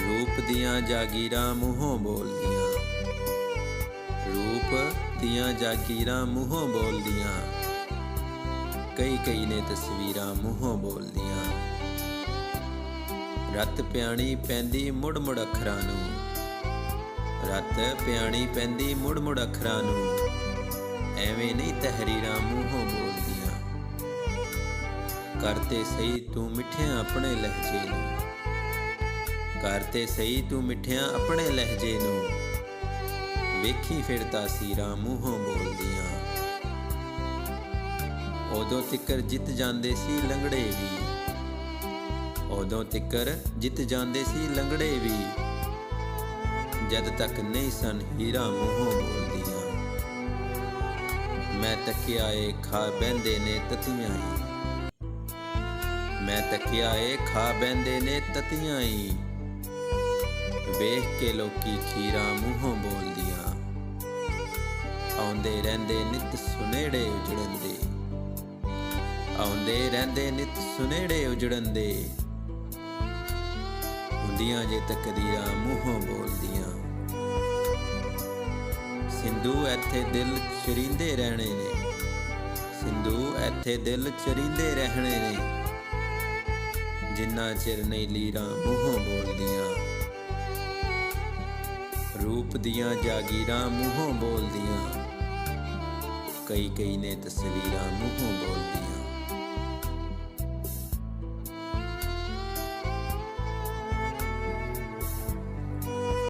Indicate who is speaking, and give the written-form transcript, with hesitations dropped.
Speaker 1: रूप दियां जागीरां मूहों बोलदियां, रूप दियां जागीरां मूहों बोलदियां, कई कई ने तस्वीरां मूहों बोलदियां। रत प्याणी पैंदी मुड़ मुड़ अखरां नूं, रत प्याणी पैंदी मुड़ मुड़ अखरां नूं, एवें नहीं तहरीरां मूहों बोलदियां। करते सही तू मिठियां अपने लहजे नूं, करते सही तू मिठियां अपने लहजे नूं, वेखी फिर तासीरां मूहों बोलदियां। उदों तिकर जित जांदे सी लंगड़े भी, उदों तिकर जित जांदे सी लंगड़े भी, जद तक नहीं सन हीरां मूहों बोलदियां। मैं तकिया ए खा बहिंदे ने ततियां ही, मैं तकिया ए खा बहिंदे ने ततियां ही, वेख के लोकी खीरां मूहों बोलदियां। आउंदे रहिंदे नित सुनेड़े उजड़न दे, आउंदे रहिंदे नित सुनेड़े उजड़न दे, हुंदियां जे तकदीरां मूहों बोलदियां। सिंधु इत्थे दिल चरींदे रहने ने, सिंधु इत्थे दिल चरींदे रहने ने, जिन्ना चिर नहीं लीरां मूहों बोलदियां। रूप दियां जागीरां मूहों बोलदियां, कई कई ने तस्वीरां मूहों बोलदियां।